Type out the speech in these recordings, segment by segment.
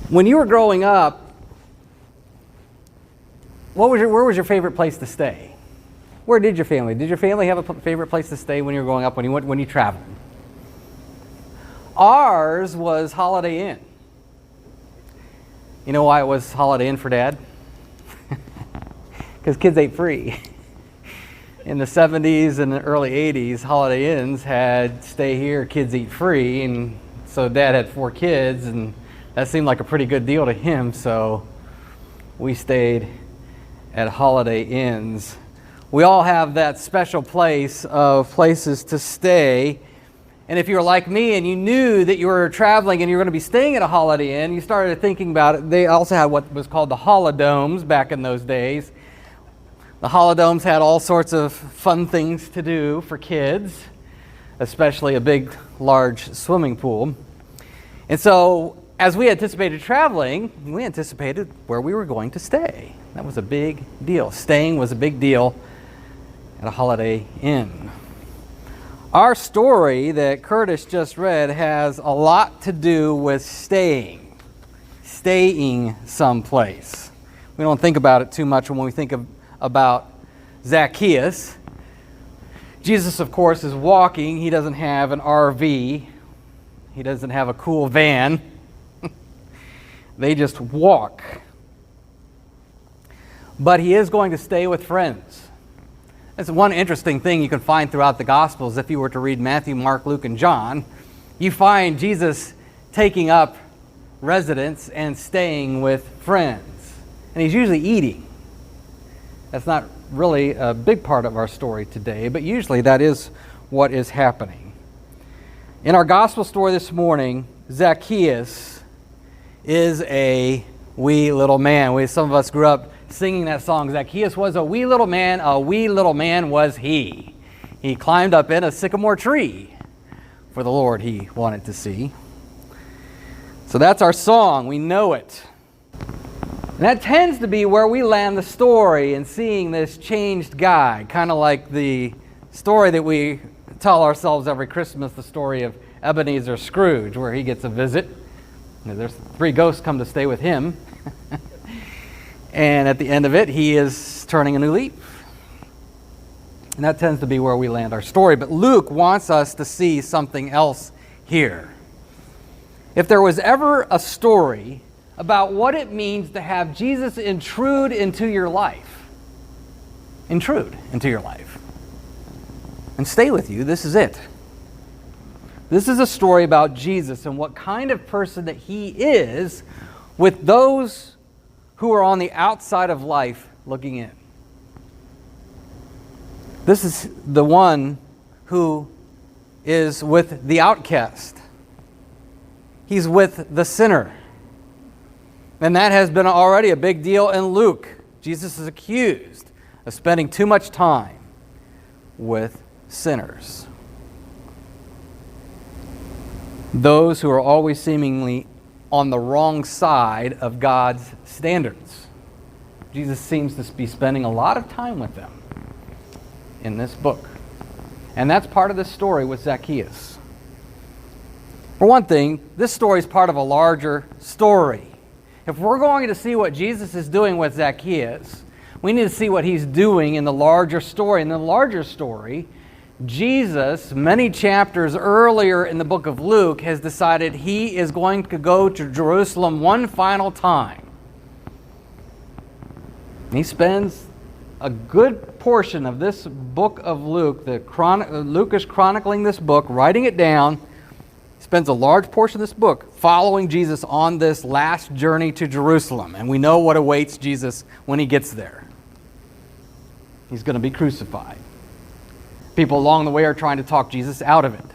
When you were growing up, where was your favorite place to stay? Did your family have a favorite place to stay when you were growing up, when you traveled? Ours was Holiday Inn. You know why it was Holiday Inn for Dad? Because kids ate free. In the 70s and the early 80s, Holiday Inns had stay here, kids eat free, and so Dad had 4 kids, and that seemed like a pretty good deal to him, so we stayed at Holiday Inns. We all have that special place of places to stay. And if you were like me and you knew that you were traveling and you were going to be staying at a Holiday Inn, you started thinking about it. They also had what was called the holodomes back in those days. The holodomes had all sorts of fun things to do for kids, especially a big, large swimming pool. And so as we anticipated traveling, we anticipated where we were going to stay. That was a big deal. Staying was a big deal at a Holiday Inn. Our story that Curtis just read has a lot to do with staying someplace. We don't think about it too much when we think about Zacchaeus. Jesus, of course, is walking. He doesn't have an RV. He doesn't have a cool van. They just walk. But he is going to stay with friends. That's one interesting thing you can find throughout the Gospels. If you were to read Matthew, Mark, Luke, and John, you find Jesus taking up residence and staying with friends. And he's usually eating. That's not really a big part of our story today, but usually that is what is happening. In our Gospel story this morning, Zacchaeus is a wee little man. Some of us grew up singing that song. Zacchaeus was a wee little man was he. He climbed up in a sycamore tree for the Lord he wanted to see. So that's our song. We know it. And that tends to be where we land the story in seeing this changed guy, kind of like the story that we tell ourselves every Christmas, the story of Ebenezer Scrooge, where he gets a visit. There's 3 ghosts come to stay with him. And at the end of it, he is turning a new leaf. And that tends to be where we land our story. But Luke wants us to see something else here. If there was ever a story about what it means to have Jesus intrude into your life, and stay with you, this is it. This is a story about Jesus and what kind of person that he is with those who are on the outside of life looking in. This is the one who is with the outcast. He's with the sinner. And that has been already a big deal in Luke. Jesus is accused of spending too much time with sinners. Those who are always seemingly on the wrong side of God's standards. Jesus seems to be spending a lot of time with them in this book. And that's part of this story with Zacchaeus. For one thing, this story is part of a larger story. If we're going to see what Jesus is doing with Zacchaeus, we need to see what he's doing in the larger story. In the larger story, Jesus, many chapters earlier in the book of Luke, has decided he is going to go to Jerusalem one final time. He spends a good portion of this book of Luke, Luke is chronicling this book, writing it down. He spends a large portion of this book following Jesus on this last journey to Jerusalem. And we know what awaits Jesus when he gets there. He's going to be crucified. People along the way are trying to talk Jesus out of it.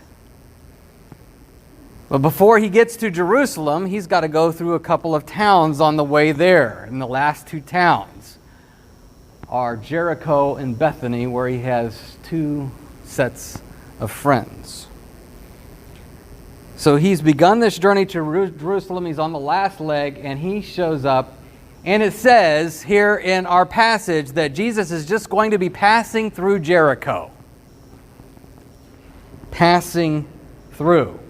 But before he gets to Jerusalem, he's got to go through a couple of towns on the way there. And the last 2 towns are Jericho and Bethany, where he has 2 sets of friends. So he's begun this journey to Jerusalem. He's on the last leg, and he shows up. And it says here in our passage that Jesus is just going to be passing through Jericho. Passing through.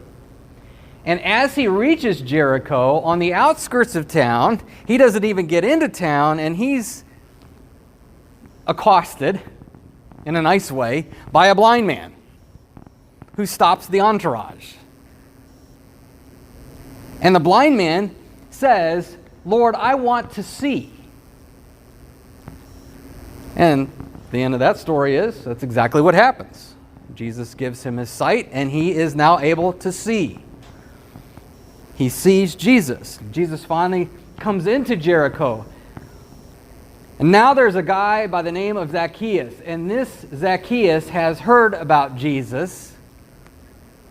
And as he reaches Jericho, on the outskirts of town, he doesn't even get into town, and he's accosted, in a nice way, by a blind man who stops the entourage. And the blind man says, "Lord, I want to see." And the end of that story is, that's exactly what happens. Jesus gives him his sight, and he is now able to see. He sees Jesus. Jesus finally comes into Jericho. And now there's a guy by the name of Zacchaeus. And this Zacchaeus has heard about Jesus.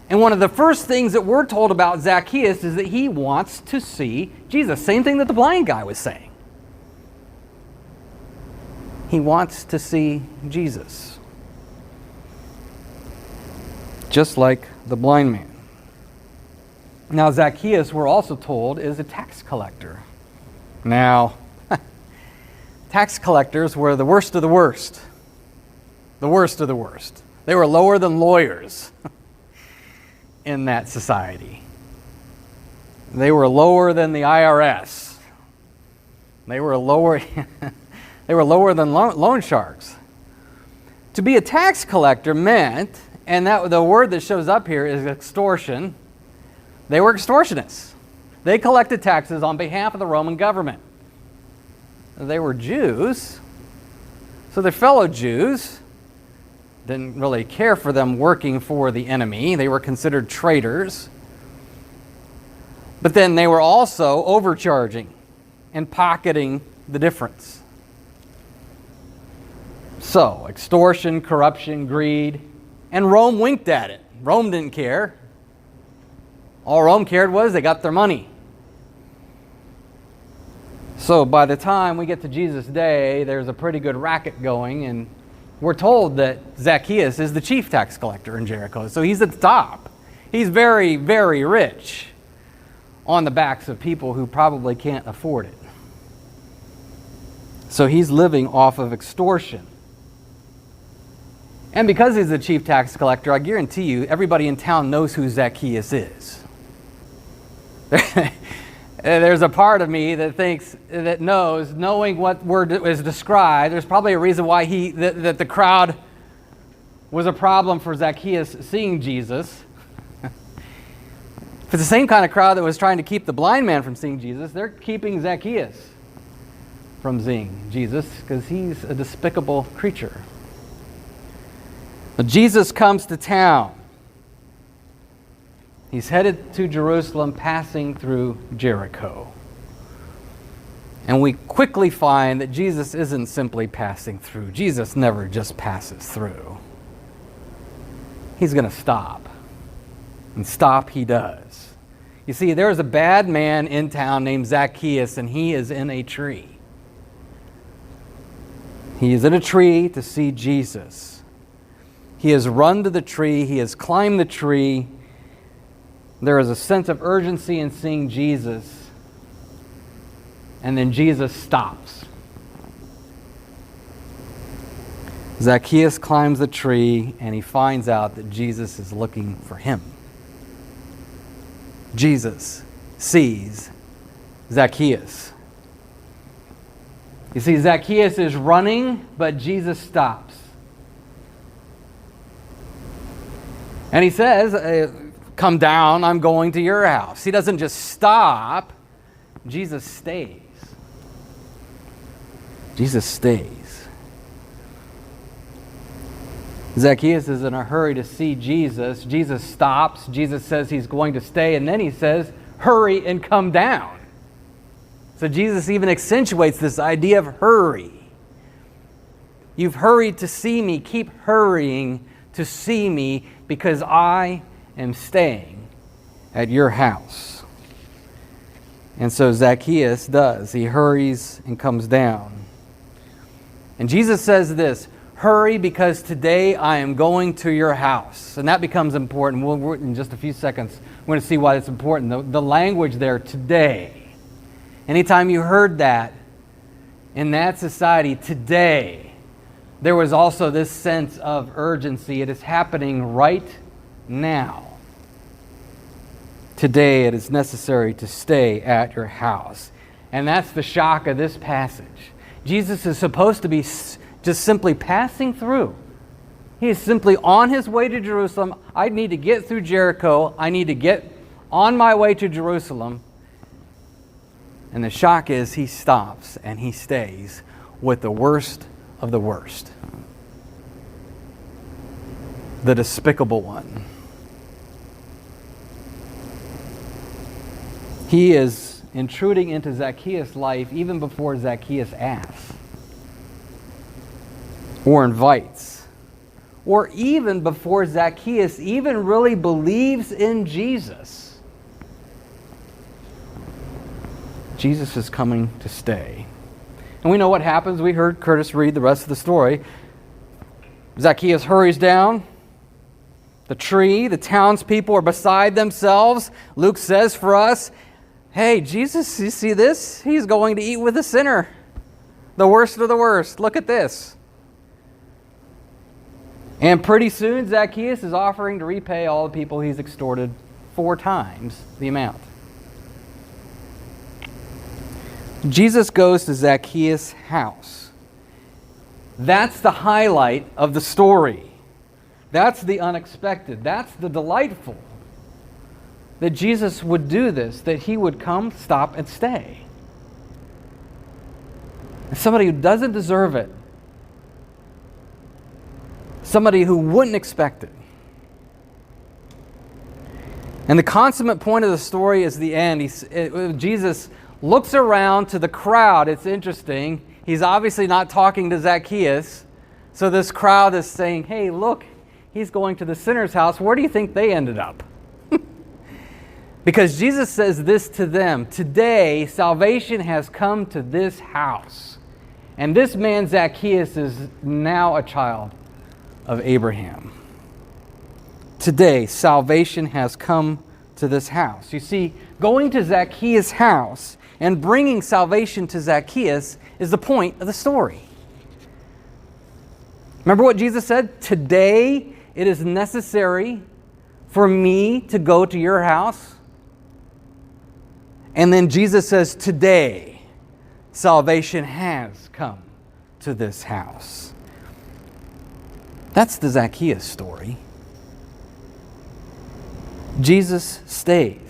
And one of the first things that we're told about Zacchaeus is that he wants to see Jesus. Same thing that the blind guy was saying. He wants to see Jesus. Just like the blind man. Now, Zacchaeus, we're also told, is a tax collector. Now, tax collectors were the worst of the worst. The worst of the worst. They were lower than lawyers in that society. They were lower than the IRS. They were lower, they were lower than loan sharks. To be a tax collector meant, and that the word that shows up here is extortion. They were extortionists. They collected taxes on behalf of the Roman government. They were Jews, so their fellow Jews didn't really care for them working for the enemy. They were considered traitors. But then they were also overcharging and pocketing the difference. So, extortion, corruption, greed, and Rome winked at it. Rome didn't care. All Rome cared was they got their money. So by the time we get to Jesus' day, there's a pretty good racket going, and we're told that Zacchaeus is the chief tax collector in Jericho. So he's at the top. He's very, very rich on the backs of people who probably can't afford it. So he's living off of extortion. And because he's the chief tax collector, I guarantee you, everybody in town knows who Zacchaeus is. There's a part of me that thinks, that knows, knowing what word is described, there's probably a reason why that the crowd was a problem for Zacchaeus seeing Jesus. If it's the same kind of crowd that was trying to keep the blind man from seeing Jesus, they're keeping Zacchaeus from seeing Jesus because he's a despicable creature. But Jesus comes to town. He's headed to Jerusalem, passing through Jericho. And we quickly find that Jesus isn't simply passing through. Jesus never just passes through. He's going to stop. And stop he does. You see, there's a bad man in town named Zacchaeus, and he is in a tree. He is in a tree to see Jesus. He has run to the tree. He has climbed the tree. There is a sense of urgency in seeing Jesus. And then Jesus stops. Zacchaeus climbs the tree and he finds out that Jesus is looking for him. Jesus sees Zacchaeus. You see, Zacchaeus is running, but Jesus stops. And he says, "Come down, I'm going to your house." He doesn't just stop. Jesus stays. Jesus stays. Zacchaeus is in a hurry to see Jesus. Jesus stops. Jesus says he's going to stay, and then he says, "Hurry and come down." So Jesus even accentuates this idea of hurry. You've hurried to see me. Keep hurrying to see me because I am staying at your house. And so Zacchaeus does. He hurries and comes down. And Jesus says this, "Hurry because today I am going to your house." And that becomes important. We'll in just a few seconds, we're going to see why it's important. The language there, today. Anytime you heard that in that society, today, there was also this sense of urgency. It is happening right now. Today it is necessary to stay at your house. And that's the shock of this passage. Jesus is supposed to be just simply passing through. He is simply on his way to Jerusalem. I need to get through Jericho. I need to get on my way to Jerusalem. And the shock is he stops and he stays with the worst of the worst. The despicable one. He is intruding into Zacchaeus' life even before Zacchaeus asks or invites, or even before Zacchaeus even really believes in Jesus. Jesus is coming to stay. And we know what happens. We heard Curtis read the rest of the story. Zacchaeus hurries down the tree. The townspeople are beside themselves. Luke says for us, hey, Jesus, you see this? He's going to eat with a sinner. The worst of the worst. Look at this. And pretty soon, Zacchaeus is offering to repay all the people he's extorted 4 times the amount. Jesus goes to Zacchaeus' house. That's the highlight of the story. That's the unexpected. That's the delightful. That Jesus would do this, that he would come, stop, and stay. And somebody who doesn't deserve it. Somebody who wouldn't expect it. And the consummate point of the story is the end. Jesus looks around to the crowd. It's interesting. He's obviously not talking to Zacchaeus. So this crowd is saying, hey, look, he's going to the sinner's house. Where do you think they ended up? Because Jesus says this to them, today salvation has come to this house. And this man Zacchaeus is now a child of Abraham. Today salvation has come to this house. You see, going to Zacchaeus' house and bringing salvation to Zacchaeus is the point of the story. Remember what Jesus said? Today it is necessary for me to go to your house. And then Jesus says, today salvation has come to this house. That's the Zacchaeus story. Jesus stays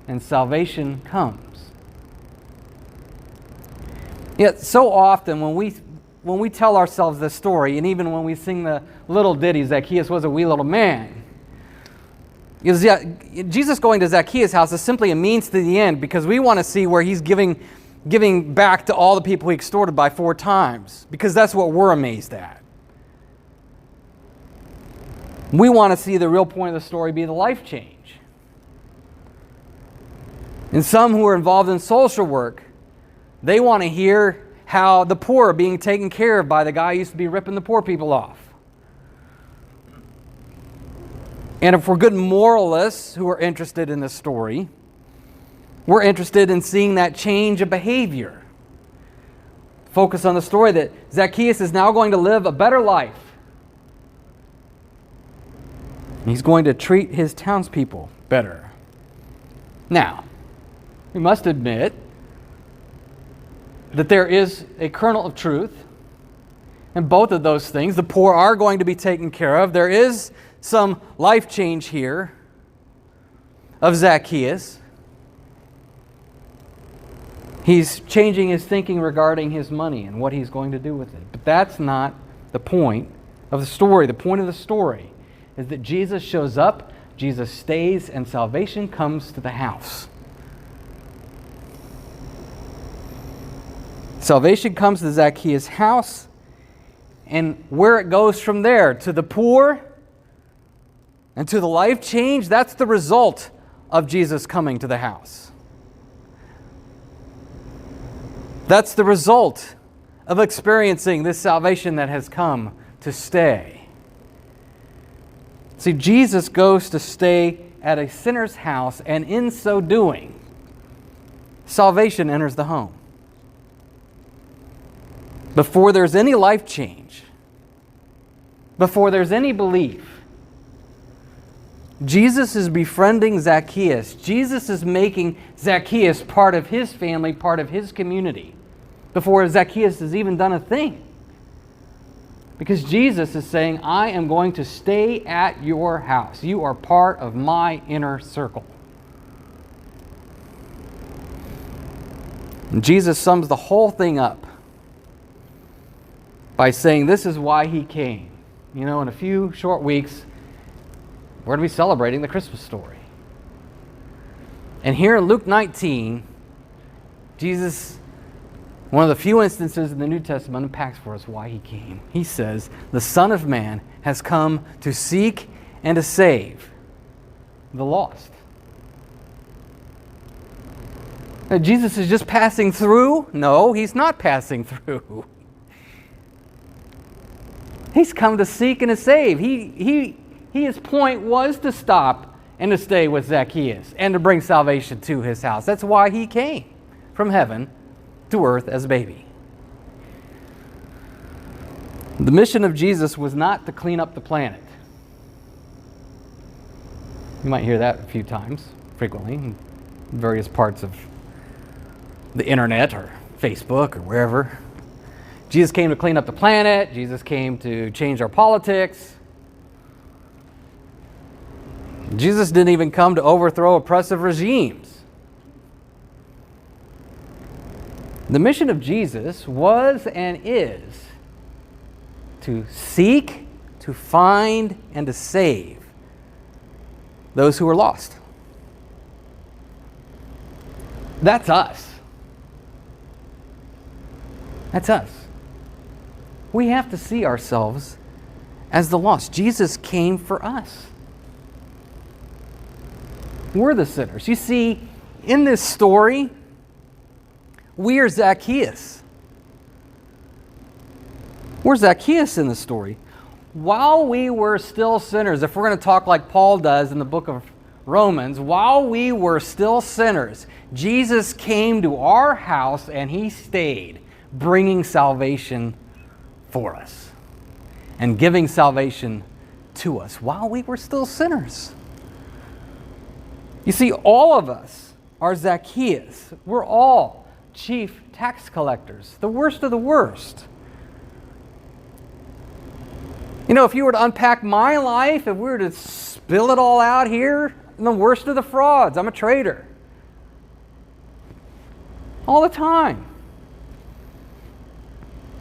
and salvation comes. Yet so often when we tell ourselves this story, and even when we sing the little ditty, Zacchaeus was a wee little man, Jesus going to Zacchaeus' house is simply a means to the end, because we want to see where he's giving back to all the people he extorted by 4 times, because that's what we're amazed at. We want to see the real point of the story be the life change. And some who are involved in social work, they want to hear how the poor are being taken care of by the guy who used to be ripping the poor people off. And if we're good moralists who are interested in this story, we're interested in seeing that change of behavior. Focus on the story that Zacchaeus is now going to live a better life. He's going to treat his townspeople better. Now, we must admit that there is a kernel of truth in both of those things. The poor are going to be taken care of. There is some life change here of Zacchaeus. He's changing his thinking regarding his money and what he's going to do with it. But that's not the point of the story. The point of the story is that Jesus shows up, Jesus stays, and salvation comes to the house. Salvation comes to Zacchaeus' house, and where it goes from there to the poor and to the life change, that's the result of Jesus coming to the house. That's the result of experiencing this salvation that has come to stay. See, Jesus goes to stay at a sinner's house, and in so doing, salvation enters the home. Before there's any life change, before there's any belief, Jesus is befriending Zacchaeus. Jesus is making Zacchaeus part of his family, part of his community, before Zacchaeus has even done a thing. Because Jesus is saying, I am going to stay at your house. You are part of my inner circle. And Jesus sums the whole thing up by saying this is why he came. You know, in a few short weeks, we're going to be celebrating the Christmas story. And here in Luke 19, Jesus, one of the few instances in the New Testament, unpacks for us why he came. He says, the Son of Man has come to seek and to save the lost. Now, Jesus is just passing through? No, he's not passing through. He's come to seek and to save. His point was to stop and to stay with Zacchaeus and to bring salvation to his house. That's why he came from heaven to earth as a baby. The mission of Jesus was not to clean up the planet. You might hear that a few times, frequently, in various parts of the internet or Facebook or wherever. Jesus came to clean up the planet. Jesus came to change our politics. Jesus didn't even come to overthrow oppressive regimes. The mission of Jesus was and is to seek, to find, and to save those who are lost. That's us. That's us. We have to see ourselves as the lost. Jesus came for us. We're the sinners. You see, in this story, we are Zacchaeus. We're Zacchaeus in the story. While we were still sinners, if we're going to talk like Paul does in the book of Romans, while we were still sinners, Jesus came to our house and he stayed, bringing salvation for us and giving salvation to us while we were still sinners. You see, all of us are Zacchaeus. We're all chief tax collectors, the worst of the worst. You know, if you were to unpack my life, if we were to spill it all out here, I'm the worst of the frauds. I'm a traitor. All the time.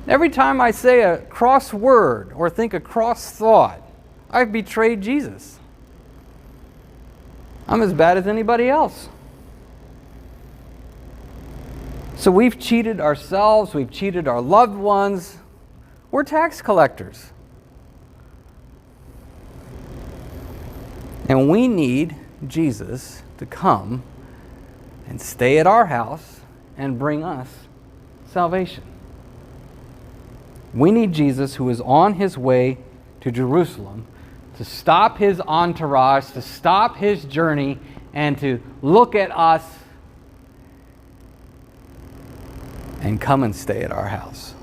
Every time I say a cross word or think a cross thought, I've betrayed Jesus. I'm as bad as anybody else. So we've cheated ourselves, we've cheated our loved ones. We're tax collectors. And we need Jesus to come and stay at our house and bring us salvation. We need Jesus, who is on his way to Jerusalem, to stop his entourage, to stop his journey, and to look at us and come and stay at our house.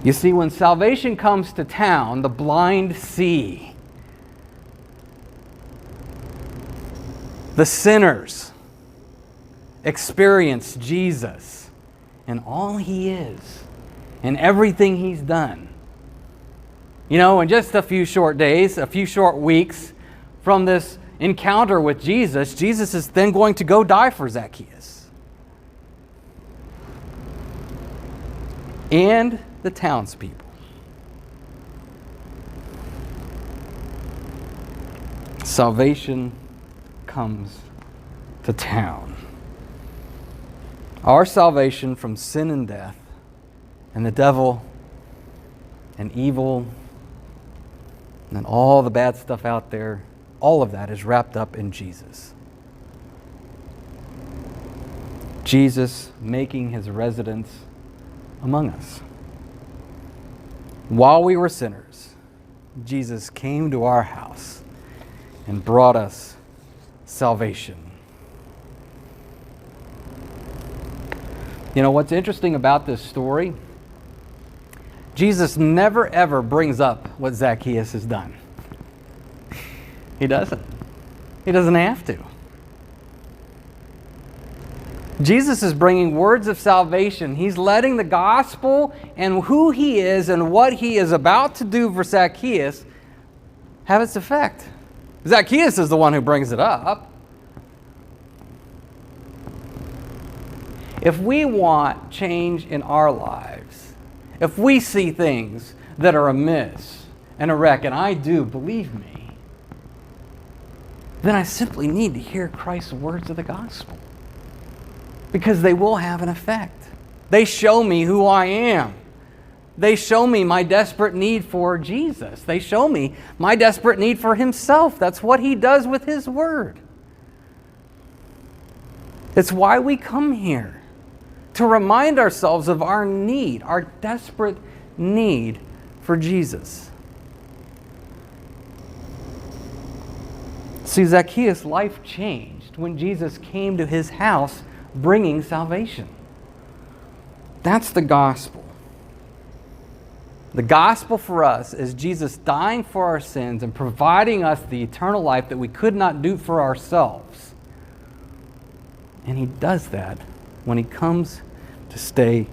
You see, when salvation comes to town, the blind see. The sinners experience Jesus and all he is and everything he's done. You know, in just a few short days, a few short weeks from this encounter with Jesus, Jesus is then going to go die for Zacchaeus and the townspeople. Salvation comes to town. Our salvation from sin and death and the devil and evil and all the bad stuff out there, all of that is wrapped up in Jesus. Jesus making his residence among us. While we were sinners, Jesus came to our house and brought us salvation. You know what's interesting about this story? Jesus never ever brings up what Zacchaeus has done. He doesn't. He doesn't have to. Jesus is bringing words of salvation. He's letting the gospel and who he is and what he is about to do for Zacchaeus have its effect. Zacchaeus is the one who brings it up. If we want change in our lives, if we see things that are amiss and a wreck, and I do, believe me, then I simply need to hear Christ's words of the gospel. Because they will have an effect. They show me who I am. They show me my desperate need for Jesus. They show me my desperate need for himself. That's what he does with his word. It's why we come here, to remind ourselves of our need, our desperate need for Jesus. See, Zacchaeus' life changed when Jesus came to his house bringing salvation. That's the gospel. The gospel for us is Jesus dying for our sins and providing us the eternal life that we could not do for ourselves. And he does that when he comes to stay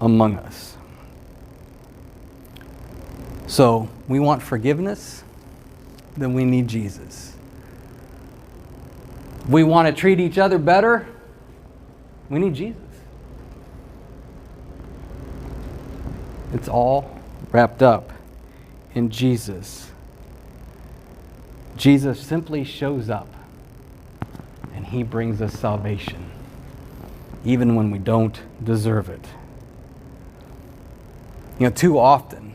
among us. So, we want forgiveness, then we need Jesus. We want to treat each other better, we need Jesus. It's all wrapped up in Jesus. Jesus simply shows up and he brings us salvation, even when we don't deserve it. You know, too often,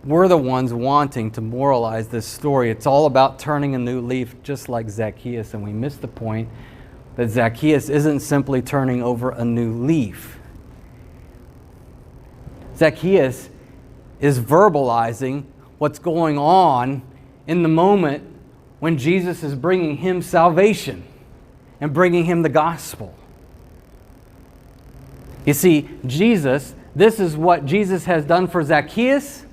we're the ones wanting to moralize this story. It's all about turning a new leaf, just like Zacchaeus, and we miss the point that Zacchaeus isn't simply turning over a new leaf. Zacchaeus is verbalizing what's going on in the moment when Jesus is bringing him salvation and bringing him the gospel. You see, this is what Jesus has done for Zacchaeus.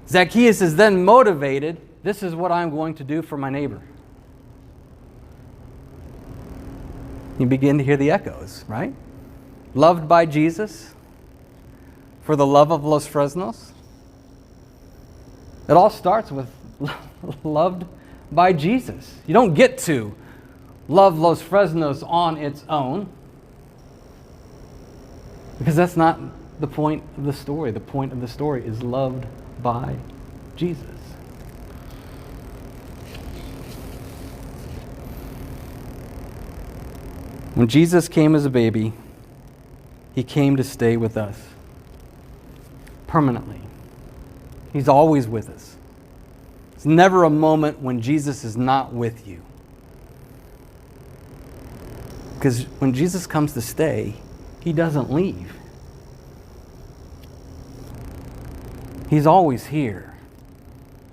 Zacchaeus is then motivated, this is what I'm going to do for my neighbor. You begin to hear the echoes, right? Loved by Jesus, for the love of Los Fresnos. It all starts with loved by Jesus. You don't get to love Los Fresnos on its own, because that's not the point of the story. The point of the story is loved by Jesus. When Jesus came as a baby, he came to stay with us permanently. He's always with us. There's never a moment when Jesus is not with you. Because when Jesus comes to stay, he doesn't leave. He's always here.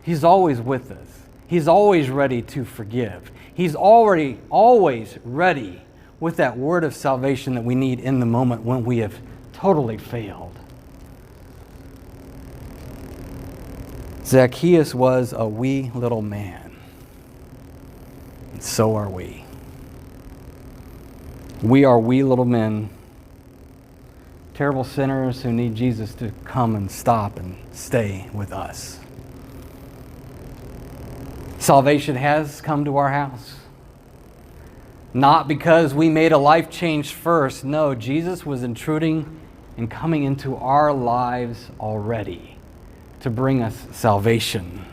He's always with us. He's always ready to forgive. He's always ready with that word of salvation that we need in the moment when we have totally failed. Zacchaeus was a wee little man, and so are we. We are wee little men, terrible sinners who need Jesus to come and stop and stay with us. Salvation has come to our house. Not because we made a life change first. No, Jesus was intruding and coming into our lives already to bring us salvation.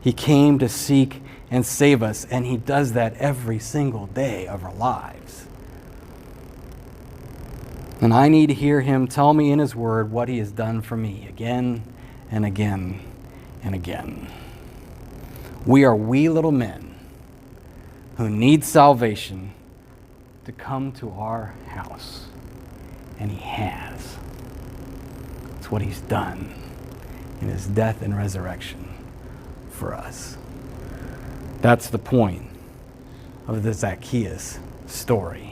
He came to seek and save us, and he does that every single day of our lives. And I need to hear him tell me in his word what he has done for me again and again and again. We are wee little men who need salvation to come to our house. And he has. It's what he's done in his death and resurrection for us. That's the point of the Zacchaeus story.